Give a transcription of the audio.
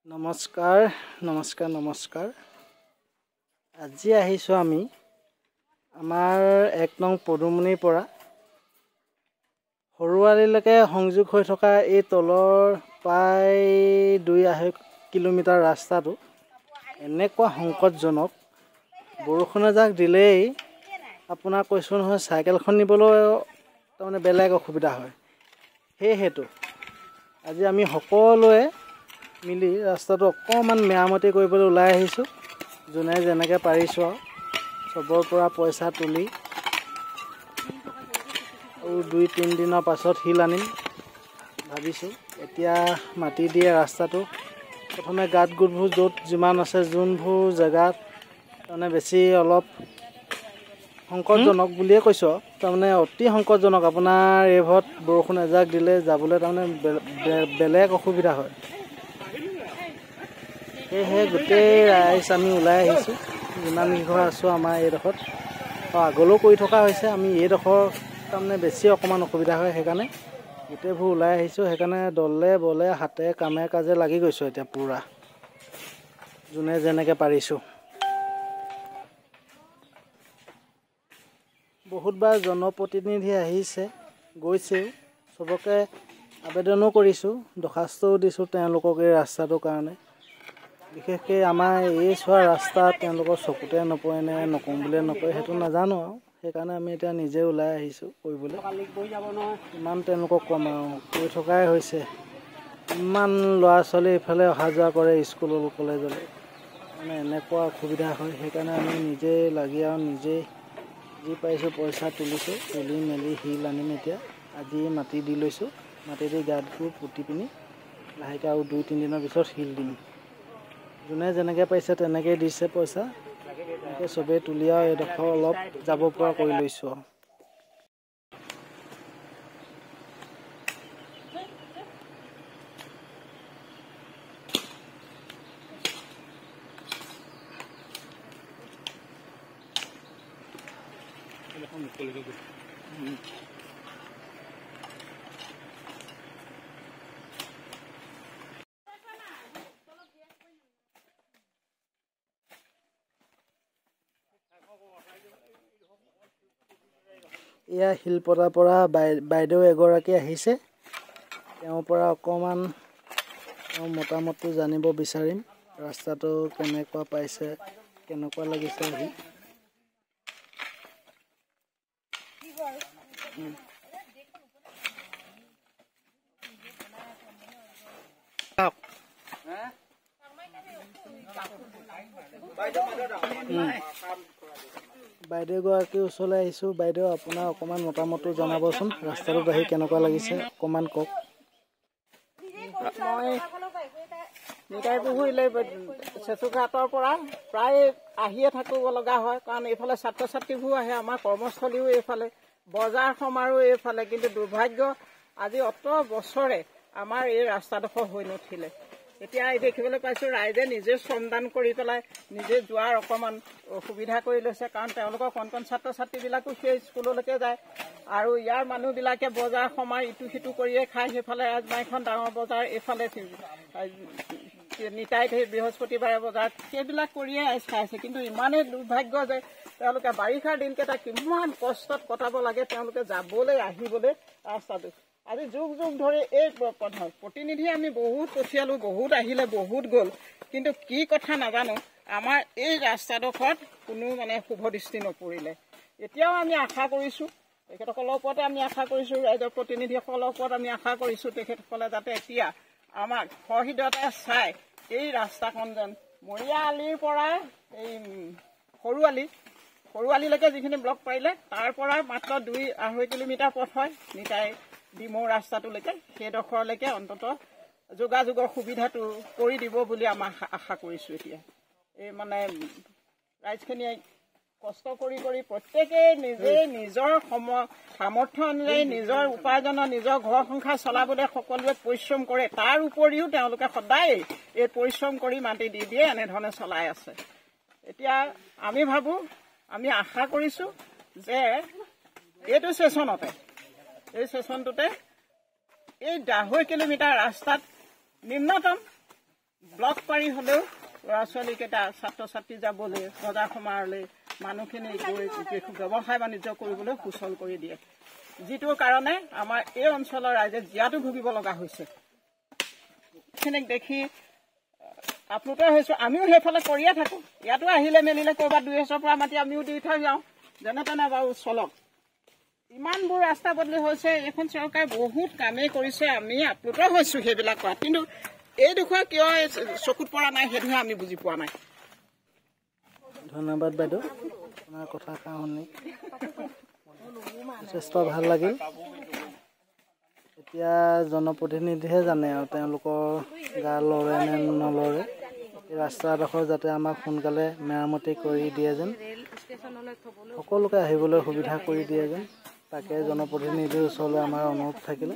নমস্কাৰ আজি আহিছো আমি আমাৰ ১ নং পদুমনিৰ পৰা সৰুৱালিলৈকে সংযোগ হৈ থকা এই তলৰ প্ৰায় ২.৫ কিলোমিটাৰ ৰাস্তাটো এনেকুৱা সংকটজনক বৰষুণ এজাক দিলেই আপোনাৰ কৈছো নহয় চাইকেলখন নিবলৈ তাৰমানে বেলেগ অসুবিধা হয় হেতু আজি আমি সকলোৱে মিলি ৰাস্তাটো অকমান মেৰামতি কৰিবলৈ ওলাই আহিছো জুনে যেনেকৈ পাৰিছো সবৰ পৰা পইচা তুলি আৰু ২-৩ দিনৰ পাছত হিল আনিম ভাবিছো এতিয়া মাটি দিয়ে ৰাস্তাটো প্ৰথমে গাত গুটবোৰ য'ত যিমান আছে যোনবোৰ জেগাত মানে বেছি অলপ সংকটজনক বুলিয়ে কৈছো তাৰমানে অতি সংকটজনক আপোনাৰ এভত বৰষুণ এজাক দিলে যাবলৈ তাৰমানে বেলেগ অসুবিধা হয় সেয়েহে গোটেই ৰাইজ আমি ওলাই আহিছোঁ যিমান ঘৰ আছোঁ আমাৰ এইডোখৰত আগলৈও কৰি থকা হৈছে আমি এইডোখৰ তাৰমানে বেছি অকণমান অসুবিধা হয় সেইকাৰণে গোটেইবোৰ ওলাই আহিছোঁ সেইকাৰণে দলে বলে হাতে কামে কাজে লাগি গৈছোঁ এতিয়া পুৰা যোনে যেনেকৈ পাৰিছোঁ বহুতবাৰ জনপ্ৰতিনিধি আহিছে গৈছেও সবকে আবেদনো কৰিছোঁ দৰখাস্তও দিছোঁ তেওঁলোকক এই ৰাস্তাটোৰ কাৰণে বিশেষকৈ আমাৰ এই চোৱা ৰাস্তা তেওঁলোকৰ চকুতে নপৰে নে নকওঁ বুলিয়ে নকয় সেইটো নাজানো আৰু সেইকাৰণে আমি এতিয়া নিজে ওলাই আহিছোঁ কৰিবলৈ ইমান তেওঁলোকক কম আৰু কৈ থকাই হৈছে ইমান ল'ৰা ছোৱালী ইফালে অহা যোৱা কৰে স্কুললৈ কলেজলৈ মানে এনেকুৱা অসুবিধা হয় সেইকাৰণে আমি নিজে লাগি আৰু নিজেই যি পাৰিছোঁ পইচা তুলিছোঁ তুলি মেলি শিল আনিম এতিয়া আজি মাটি দি লৈছোঁ মাটি দি গাঁতবোৰ পুতি পিনি লাহেকৈ আৰু 2-3 দিনৰ পিছত শিল দিম যোনে যেনেকৈ পাইছে তেনেকৈ দিছে পইচা এনেকৈ চবেই তুলি আৰু এইডোখৰ অলপ যাব পৰা কৰি লৈছোঁ এয়া শিলপতাৰ পৰা বাইদেউ এগৰাকী আহিছে তেওঁৰ পৰা অকণমান মতামতটো জানিব বিচাৰিম ৰাস্তাটো কেনেকুৱা পাইছে কেনেকুৱা লাগিছে আহি বাইদেউ গৰাকীৰ ওচৰলৈ আহিছোঁ বাইদেউ আপোনাৰ অকণমান মতামতটো জনাবচোন ৰাস্তাটোত আহি কেনেকুৱা লাগিছে অকণমান কওক মই নিতাই পুখুৰীলৈ চেচুঘাটৰ পৰা প্ৰায় আহিয়ে থাকিব লগা হয় কাৰণ এইফালে ছাত্ৰ ছাত্ৰীবোৰ আহে আমাৰ কৰ্মস্থলীও এইফালে বজাৰ সমাৰো এইফালে কিন্তু দুৰ্ভাগ্য আজি অত বছৰে আমাৰ এই ৰাস্তাডোখৰ হৈ নুঠিলে এতিয়া দেখিবলৈ পাইছোঁ ৰাইজে নিজে শ্ৰমদান কৰি পেলাই নিজে যোৱাৰ অকণমান সুবিধা কৰি লৈছে কাৰণ তেওঁলোকৰ কণ ছাত্ৰ ছাত্ৰীবিলাকো সেই স্কুললৈকে যায় আৰু ইয়াৰ মানুহবিলাকে বজাৰ সমাৰ ইটো সিটো কৰিয়ে খায় সেইফালে ৰাজমাইখন ডাঙৰ বজাৰ এইফালে নিতাইত সেই বৃহস্পতিবাৰে বজাৰত সেইবিলাক কৰিয়ে খাইছে কিন্তু ইমানেই দুৰ্ভাগ্য যে তেওঁলোকে বাৰিষাৰ দিনকেইটা কিমান কষ্টত কটাব লাগে তেওঁলোকে যাবলৈ আহিবলৈ ৰাস্তাটো আজি যুগ যুগ ধৰি এই প্ৰতিনিধি আমি বহুত পঠিয়ালোঁ বহুত আহিলে বহুত গ'ল কিন্তু কি কথা নাজানো আমাৰ এই ৰাস্তাডোখৰত কোনো মানে শুভ দৃষ্টি নপৰিলে এতিয়াও আমি আশা কৰিছোঁ তেখেতসকলৰ ওপৰতে আমি আশা কৰিছোঁ ৰাইজৰ প্ৰতিনিধিসকলৰ ওপৰত আমি আশা কৰিছোঁ তেখেতসকলে যাতে এতিয়া আমাক সহৃদয়তাৰে চাই এই ৰাস্তাখন যেন মৰিয়া আলিৰ পৰা এই সৰুৱালিলৈকে যিখিনি ব্লক পাৰিলে তাৰ পৰা মাত্ৰ 2-2.5 কিলোমিটাৰ পথ হয় নিতাই ডিমৌ ৰাস্তাটোলৈকে সেইডোখৰলৈকে অন্ততঃ যোগাযোগৰ সুবিধাটো কৰি দিব বুলি আমাৰ আশা কৰিছোঁ এতিয়া এই মানে ৰাইজখিনিয়ে কষ্ট কৰি প্ৰত্যেকেই নিজে নিজৰ সামৰ্থ্য অনুযায়ী নিজৰ উপাৰ্জনৰ নিজৰ ঘৰ সংসাৰ চলাবলৈ সকলোৱে পৰিশ্ৰম কৰে তাৰ উপৰিও তেওঁলোকে সদায় এই পৰিশ্ৰম কৰি মাটি দি দিয়ে এনেধৰণে চলাই আছে এতিয়া আমি ভাবোঁ আমি আশা কৰিছোঁ যে এইটো এই ছেশ্যনটোতে এই 2.5 কিলোমিটাৰ ৰাস্তাত নিম্নতম ব্লক পাৰি হ'লেও ল'ৰা ছোৱালীকেইটা ছাত্ৰ ছাত্ৰী যাবলৈ বজাৰ সমাৰলৈ মানুহখিনি গৈ ব্যৱসায় বাণিজ্য কৰিবলৈ সুচল কৰি দিয়ে, যিটোৰ কাৰণে আমাৰ এই অঞ্চলৰ ৰাইজে জীয়াতো ভুগিব লগা হৈছে। এইখিনিক দেখি আপ্লুত হৈছোঁ। আমিও সেইফালে কৰিয়ে থাকোঁ, ইয়াতো আহিলে মেলিলে ক'ৰবাত 200 পৰা মাতি আমিও দি থৈ যাওঁ, যেনে তেনে বাৰু চলক। ইমানবোৰ ৰাস্তা বদলি হৈছে, এইখন চৰকাৰে বহুত কামেই কৰিছে, আমি আপ্লুত হৈছোঁ সেইবিলাক কৰাত, কিন্তু এই বিষয়ে কিয় চকুত পৰা নাই সেইটোহে আমি বুজি পোৱা নাই। ধন্যবাদ বাইদেউ, আপোনাৰ কথা শুনি যথেষ্ট ভাল লাগিল। এতিয়া জনপ্ৰতিনিধিহে জানে আৰু তেওঁলোকৰ গা লৰে নে নলৰে। এই ৰাস্তাডোখৰ যাতে আমাক সোনকালে মেৰামতি কৰি দিয়ে যেন, সকলোকে আহিবলৈ সুবিধা কৰি দিয়ে যেন, তাকে জনপ্ৰতিনিধিৰ ওচৰলৈ আমাৰ অনুৰোধ থাকিলে।